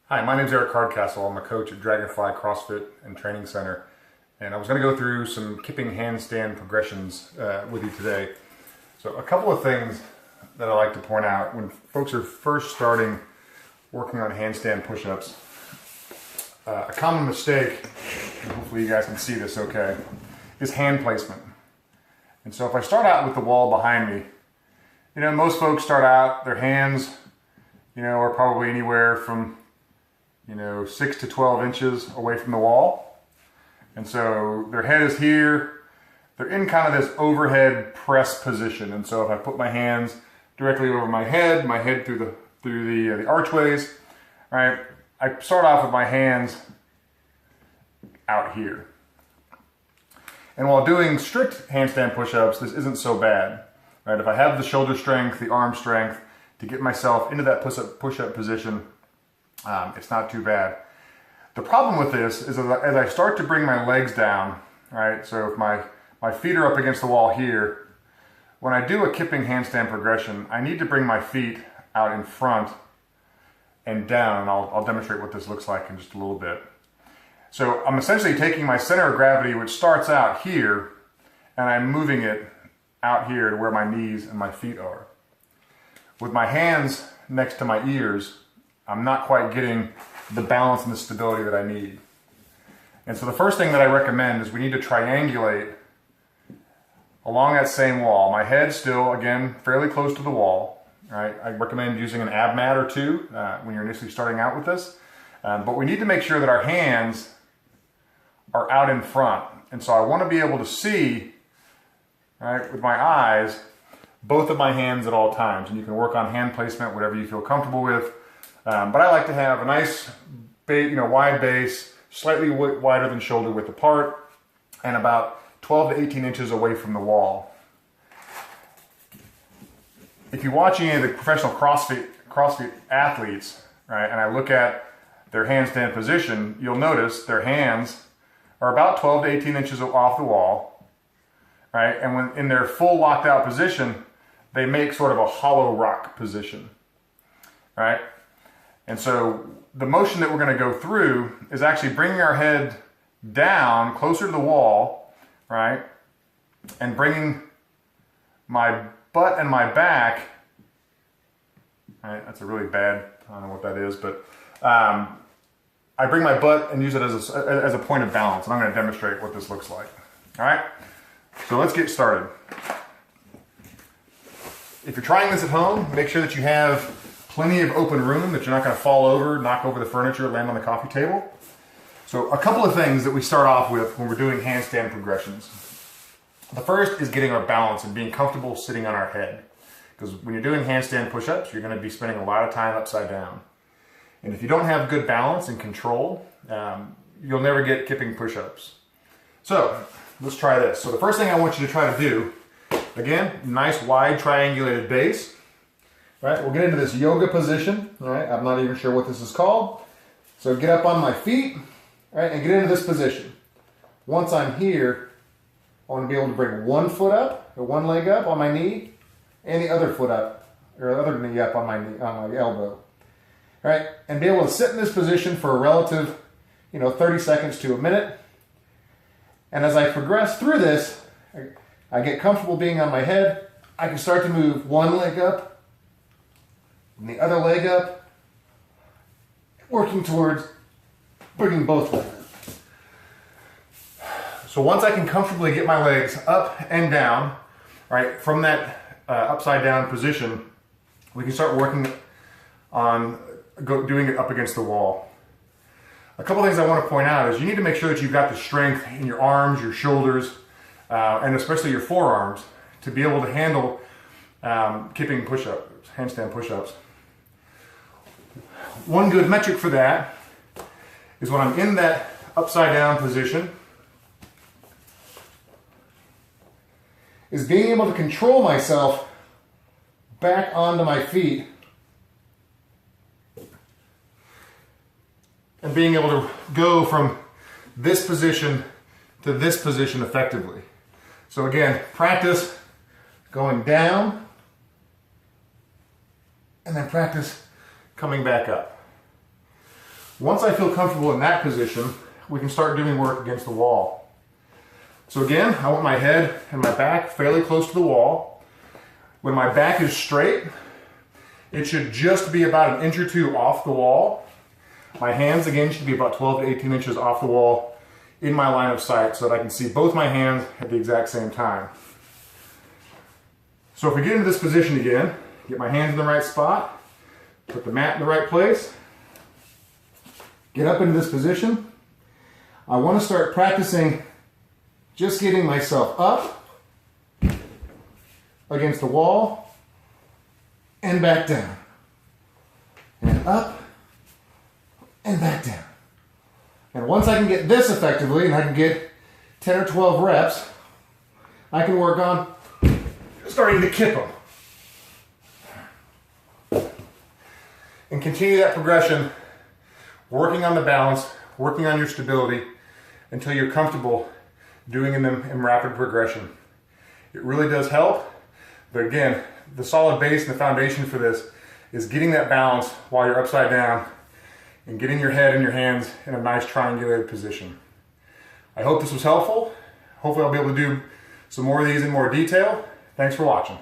Hi, my name is Eric Hardcastle. I'm a coach at Dragonfly CrossFit and Training Center. And I was going to go through some kipping handstand progressions with you today. So a couple of things that I like to point out when folks are first starting working on handstand push-ups. A common mistake, and hopefully you guys can see this okay, is hand placement. And so if I start out with the wall behind me, most folks start out, their hands, are probably anywhere from 6 to 12 inches away from the wall. And so their head is here. They're in kind of this overhead press position. And so if I put my hands directly over my head through the archways, right, I start off with my hands out here. And while doing strict handstand push-ups, this isn't so bad, right? If I have the shoulder strength, the arm strength to get myself into that push-up position, it's not too bad. The problem with this is as I start to bring my legs down, right? So if my feet are up against the wall here, when I do a kipping handstand progression, I need to bring my feet out in front and down, and I'll demonstrate what this looks like in just a little bit. So I'm essentially taking my center of gravity, which starts out here, and I'm moving it out here to where my knees and my feet are. With my hands next to my ears, I'm not quite getting the balance and the stability that I need. And so the first thing that I recommend is we need to triangulate along that same wall. My head still, again, fairly close to the wall. Right? I recommend using an ab mat or two when you're initially starting out with this. But we need to make sure that our hands are out in front. And so I want to be able to see, right, with my eyes, both of my hands at all times. And you can work on hand placement, whatever you feel comfortable with. But I like to have a nice, wide base, slightly wider than shoulder width apart, and about 12 to 18 inches away from the wall. If you watch any of the professional CrossFit athletes, right, and I look at their handstand position, you'll notice their hands are about 12 to 18 inches off the wall, right? And when in their full locked out position, they make sort of a hollow rock position, right? And so the motion that we're going to go through is actually bringing our head down closer to the wall, right? And bringing my butt and my back, right? That's a really bad, I don't know what that is, but I bring my butt and use it as a point of balance. And I'm going to demonstrate what this looks like. All right, so let's get started. If you're trying this at home, make sure that you have plenty of open room, that you're not going to fall over, knock over the furniture, land on the coffee table. So a couple of things that we start off with when we're doing handstand progressions. The first is getting our balance and being comfortable sitting on our head. Because when you're doing handstand push-ups, you're going to be spending a lot of time upside down. And if you don't have good balance and control, you'll never get kipping push-ups. So let's try this. So the first thing I want you to try to do, again, nice wide triangulated base. Right, we'll get into this yoga position. All right, I'm not even sure what this is called. So get up on my feet, all right, and get into this position. Once I'm here, I want to be able to bring one foot up, or one leg up on my knee, and the other foot up, or the other knee up on my knee, on my elbow. All right, and be able to sit in this position for a relative, 30 seconds to a minute. And as I progress through this, I get comfortable being on my head. I can start to move one leg up, and the other leg up, working towards bringing both legs up. So once I can comfortably get my legs up and down, right, from that upside down position, we can start working on doing it up against the wall. A couple things I want to point out is you need to make sure that you've got the strength in your arms, your shoulders, and especially your forearms to be able to handle kipping push-ups, handstand push-ups. One good metric for that is when I'm in that upside down position is being able to control myself back onto my feet and being able to go from this position to this position effectively. So again, practice going down and then practice coming back up. Once I feel comfortable in that position, we can start doing work against the wall. So again, I want my head and my back fairly close to the wall. When my back is straight, it should just be about an inch or two off the wall. My hands, again, should be about 12 to 18 inches off the wall in my line of sight so that I can see both my hands at the exact same time. So if we get into this position again, get my hands in the right spot, put the mat in the right place, get up into this position. I want to start practicing just getting myself up against the wall and back down. And up and back down. And once I can get this effectively, and I can get 10 or 12 reps, I can work on starting to kip them. And continue that progression, working on the balance, working on your stability, until you're comfortable doing them in rapid progression. It really does help, but again, the solid base and the foundation for this is getting that balance while you're upside down and getting your head and your hands in a nice triangulated position. I hope this was helpful. Hopefully I'll be able to do some more of these in more detail. Thanks for watching.